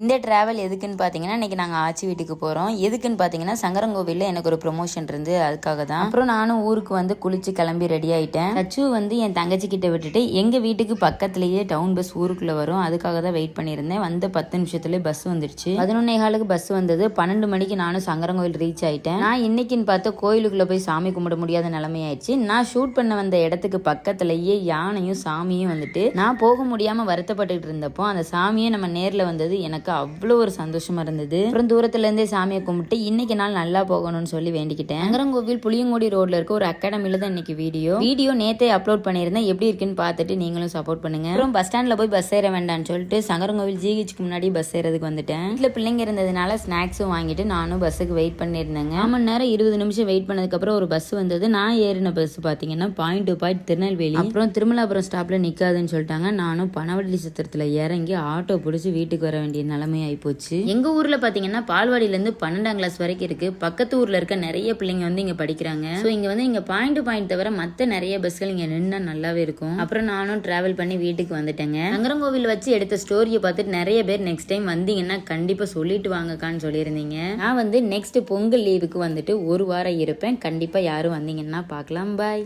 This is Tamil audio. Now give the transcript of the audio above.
இந்த டிராவல் எதுக்குன்னு பார்த்தீங்கன்னா இன்னைக்கு நாங்கள் ஆச்சி வீட்டுக்கு போகிறோம். எதுக்குன்னு பார்த்தீங்கன்னா சங்கரங்கோவிலில் எனக்கு ஒரு ப்ரொமோஷன் இருந்து அதுக்காக தான். அப்புறம் நானும் ஊருக்கு வந்து குளிச்சு கிளம்பி ரெடி ஆகிட்டேன். சச்சு வந்து என் தங்கச்சி கிட்ட விட்டுட்டு எங்கள் வீட்டுக்கு பக்கத்துலேயே டவுன் பஸ் ஊருக்குள்ளே வரும், அதுக்காக தான் வெயிட் பண்ணியிருந்தேன். வந்து 10 நிமிஷத்துலேயே பஸ் வந்துடுச்சு. 11:15 பஸ் வந்தது. 12 மணிக்கு நானும் சங்கரங்கோவில் ரீச் ஆகிட்டேன். நான் இன்னைக்குன்னு பார்த்து கோயிலுக்குள்ளே போய் சாமி கும்பிட முடியாத நிலைமையாயிடுச்சு. நான் ஷூட் பண்ண வந்த இடத்துக்கு பக்கத்துலேயே யானையும் சாமியும் வந்துட்டு நான் போக முடியாமல் வருத்தப்பட்டுக்கிட்டு இருந்தப்போ அந்த சாமியை நம்ம நேரில் வந்தது எனக்கு அவ்வளோ ஒரு சந்தோஷமா இருந்தது. அப்புறம் தூரத்துல இருந்தே சாமியை கும்பிட்டு இன்னைக்கு நாள் நல்லா போகணும்னு சொல்லி வேண்டிக்கிட்டேன். சங்கரங்கோவில் புளியங்குடி ரோட்ல இருக்க ஒரு அகாடமில தான் இன்னைக்கு வீடியோ நேத்தே அப்லோட் பண்ணியிருந்தேன். எப்படி இருக்குன்னு பார்த்துட்டு நீங்களும் சப்போர்ட் பண்ணுங்க. அப்புறம் பஸ் ஸ்டாண்ட்ல போய் பஸ் ஏற வேண்டாம்னு சொல்லிட்டு சங்கரங்கோவில் ஜிஹெச்க்கு முன்னாடி பஸ் ஏறதுக்கு வந்துட்டேன். வீட்டுல பிள்ளைங்க இருந்ததுனால ஸ்நாக்ஸும் வாங்கிட்டு நானும் பஸ்ஸுக்கு வெயிட் பண்ணியிருந்தேங்க. 1 மணி நேரம் 20 நிமிஷம் வெயிட் பண்ணதுக்கு அப்புறம் ஒரு பஸ் வந்தது. நான் ஏறின பஸ் பாத்தீங்கன்னா பாயிண்ட் டு பாயிண்ட் திருநெல்வேலி. அப்புறம் திருமலாபுரம் ஸ்டாப்ல நிக்காதுன்னு சொல்லிட்டாங்க. நானும் பனவள்ளி சத்திரத்துல இறங்கி ஆட்டோ பிடிச்சி வீட்டுக்கு வர வேண்டிய நிலைமை ஆயிப்போச்சு. எங்க ஊர்ல பாத்தீங்கன்னா பால்வாடியில இருந்து 12ஆம் கிளாஸ் வரைக்கும் இருக்கு. பக்கத்து ஊர்ல இருக்க நிறைய பிள்ளைங்க வந்து இங்க படிக்கிறாங்க. சோ இங்க வந்து இங்க பாயிண்ட் டு பாயிண்ட் தவிர மத்த நிறைய பஸ்கள் இங்க நின்னா நல்லாவே இருக்கும். அப்புறம் நானும் டிராவல் பண்ணி வீட்டுக்கு வந்துட்டேங்க. சங்கரங்கோவில் வச்சு எடுத்த ஸ்டோரியை பார்த்துட்டு நிறைய பேர் நெக்ஸ்ட் டைம் வந்தீங்கன்னா கண்டிப்பா சொல்லிட்டு வாங்கக்கான்னு சொல்லியிருந்தீங்க. நான் வந்து நெக்ஸ்ட் பொங்கல் லீவுக்கு வந்துட்டு 1 வாரம் இருப்பேன். கண்டிப்பா யாரும் வந்தீங்கன்னா பார்க்கலாம். பாய்.